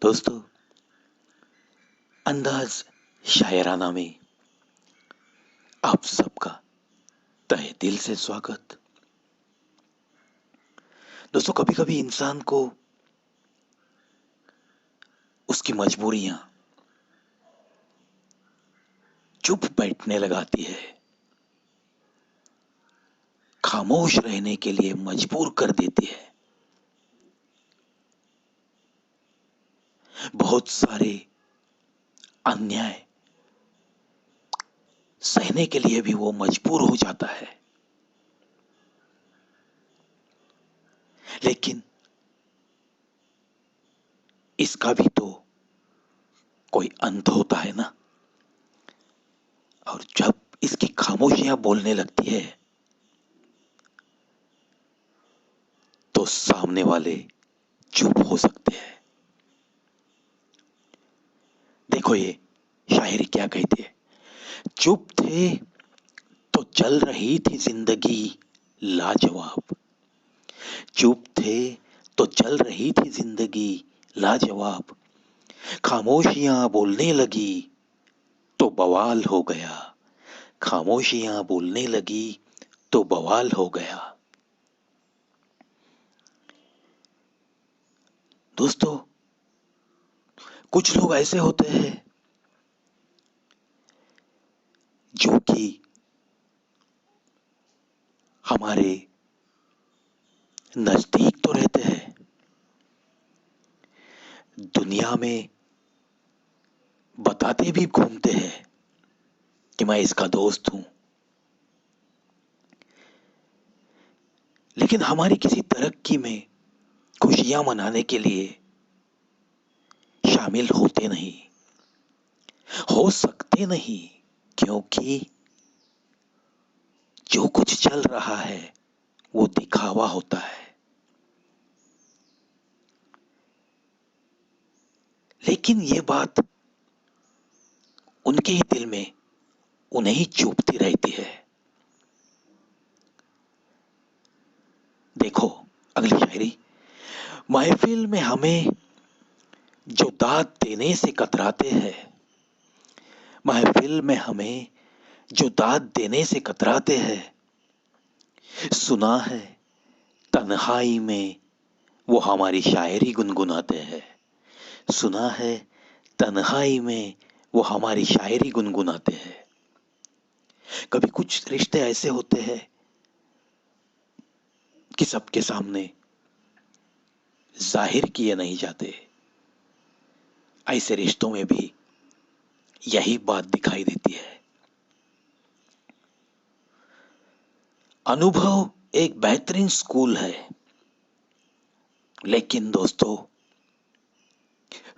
दोस्तों, अंदाज शायराना में आप सबका तहे दिल से स्वागत। दोस्तों, कभी कभी इंसान को उसकी मजबूरियां चुप बैठने लगाती है, खामोश रहने के लिए मजबूर कर देती है। बहुत सारे अन्याय सहने के लिए भी वो मजबूर हो जाता है, लेकिन इसका भी तो कोई अंत होता है ना। और जब इसकी खामोशियां बोलने लगती है तो सामने वाले चुप हो सकते हैं। देखो, ये शायरी क्या कहती है। चुप थे तो चल रही थी जिंदगी लाजवाब। चुप थे तो चल रही थी जिंदगी लाजवाब। खामोशियां बोलने लगी तो बवाल हो गया। खामोशियां बोलने लगी तो बवाल हो गया। दोस्तों, कुछ लोग ऐसे होते हैं जो कि हमारे नजदीक तो रहते हैं, दुनिया में बताते भी घूमते हैं कि मैं इसका दोस्त हूं, लेकिन हमारी किसी तरक्की में खुशियां मनाने के लिए शामिल होते नहीं, हो सकते नहीं, क्योंकि जो कुछ चल रहा है वो दिखावा होता है। लेकिन ये बात उनके ही दिल में उन्हें ही चुभती रहती है। देखो, अगली शायरी। महफिल में हमें जो दाद देने से कतराते हैं, महफिल में हमें जो दाद देने से कतराते हैं, सुना है तन्हाई में वो हमारी शायरी गुनगुनाते हैं। सुना है तन्हाई में वो हमारी शायरी गुनगुनाते हैं। कभी कुछ रिश्ते ऐसे होते हैं कि सबके सामने जाहिर किए नहीं जाते। ऐसे रिश्तों में भी यही बात दिखाई देती है। अनुभव एक बेहतरीन स्कूल है, लेकिन दोस्तों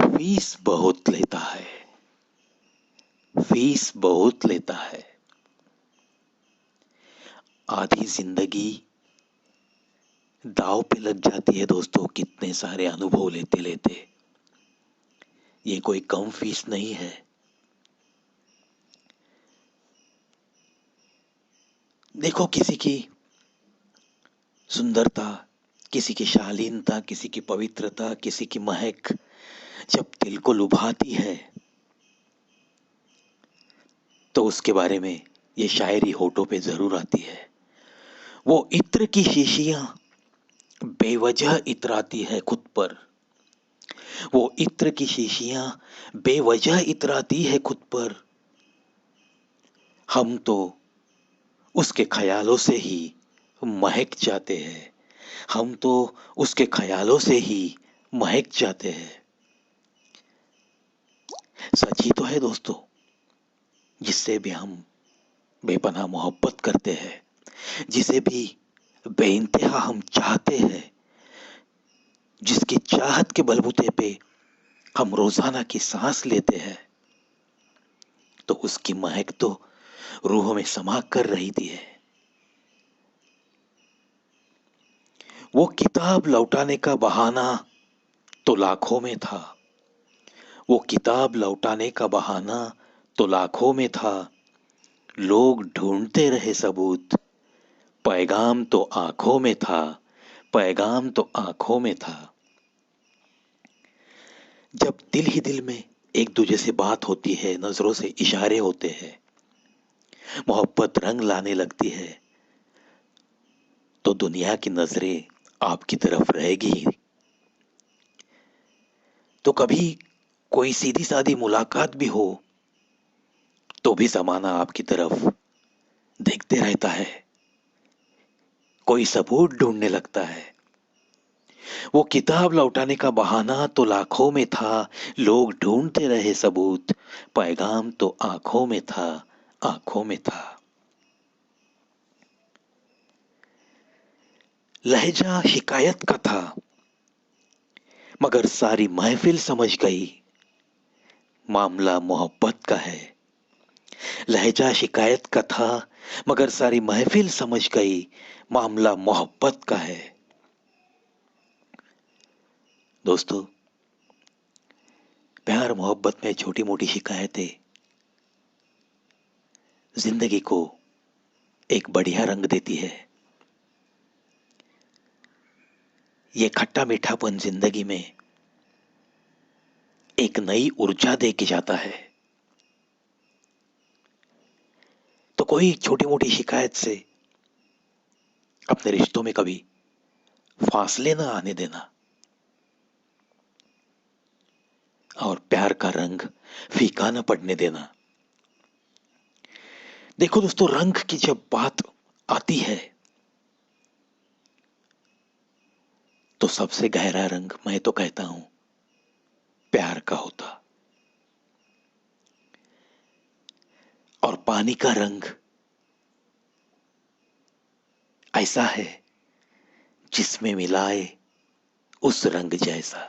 फीस बहुत लेता है। फीस बहुत लेता है। आधी जिंदगी दांव पे लग जाती है दोस्तों, कितने सारे अनुभव लेते लेते। ये कोई कम फीस नहीं है। देखो, किसी की सुंदरता, किसी की शालीनता, किसी की पवित्रता, किसी की महक जब दिल को लुभाती है तो उसके बारे में ये शायरी होठों पे जरूर आती है। वो इत्र की शीशियां बेवजह इतराती है खुद पर। वो इत्र की शीशियां बेवजह इतराती है खुद पर। हम तो उसके ख्यालों से ही महक जाते हैं। हम तो उसके ख्यालों से ही महक जाते हैं। सच ही तो है दोस्तों, जिससे भी हम बेपनाह मोहब्बत करते हैं, जिसे भी बेइंतहा हम चाहते हैं, जिसकी चाहत के बलबूते पे हम रोजाना की सांस लेते हैं, तो उसकी महक तो रूह में समा कर रही थी है। वो किताब लौटाने का बहाना तो लाखों में था। वो किताब लौटाने का बहाना तो लाखों में था। लोग ढूंढते रहे सबूत, पैगाम तो आंखों में था। पैगाम तो आंखों में था। जब दिल ही दिल में एक दूसरे से बात होती है, नजरों से इशारे होते हैं, मोहब्बत रंग लाने लगती है, तो दुनिया की नजरें आपकी तरफ रहेगी। तो कभी कोई सीधी सादी मुलाकात भी हो तो भी जमाना आपकी तरफ देखते रहता है, कोई सबूत ढूंढने लगता है। वो किताब लौटाने का बहाना तो लाखों में था, लोग ढूंढते रहे सबूत, पैगाम तो आंखों में था, आंखों में था। लहजा शिकायत का था, मगर सारी महफिल समझ गई, मामला मोहब्बत का है। लहजा शिकायत का था, मगर सारी महफिल समझ गई, मामला मोहब्बत का है। दोस्तों, प्यार मोहब्बत में छोटी मोटी शिकायतें जिंदगी को एक बढ़िया रंग देती है। ये खट्टा मीठापन जिंदगी में एक नई ऊर्जा दे के जाता है। तो कोई छोटी मोटी शिकायत से अपने रिश्तों में कभी फासले ना आने देना और प्यार का रंग फीका न पड़ने देना। देखो दोस्तों, रंग की जब बात आती है तो सबसे गहरा रंग मैं तो कहता हूं प्यार का होता। और पानी का रंग ऐसा है जिसमें मिलाए उस रंग जैसा।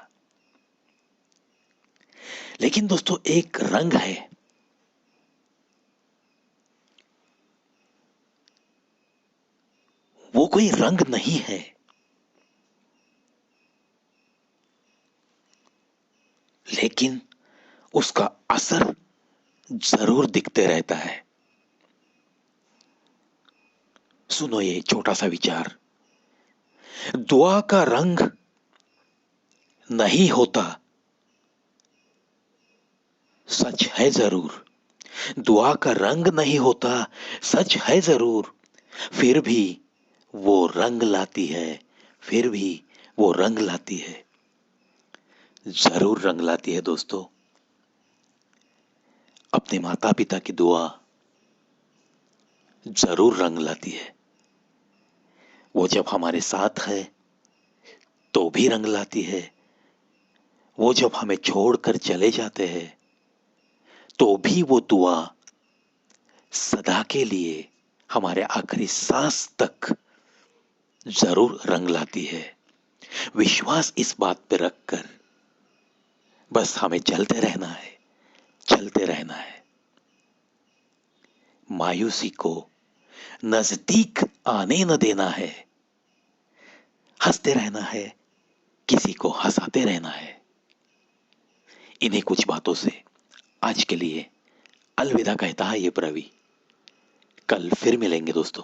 लेकिन दोस्तों, एक रंग है, वो कोई रंग नहीं है, लेकिन उसका असर जरूर दिखते रहता है। सुनो ये छोटा सा विचार। दुआ का रंग नहीं होता, सच है जरूर। दुआ का रंग नहीं होता, सच है जरूर। फिर भी वो रंग लाती है, फिर भी वो रंग लाती है, जरूर रंग लाती है दोस्तों। अपने माता पिता की दुआ जरूर रंग लाती है। वो जब हमारे साथ है तो भी रंग लाती है, वो जब हमें छोड़कर चले जाते हैं तो भी वो दुआ सदा के लिए हमारे आखिरी सांस तक जरूर रंग लाती है। विश्वास इस बात पे रखकर बस हमें चलते रहना है, चलते रहना है। मायूसी को नजदीक आने न देना है, हंसते रहना है, किसी को हंसाते रहना है। इन्हीं कुछ बातों से आज के लिए अलविदा कहता है ये प्रवी। कल फिर मिलेंगे दोस्तों।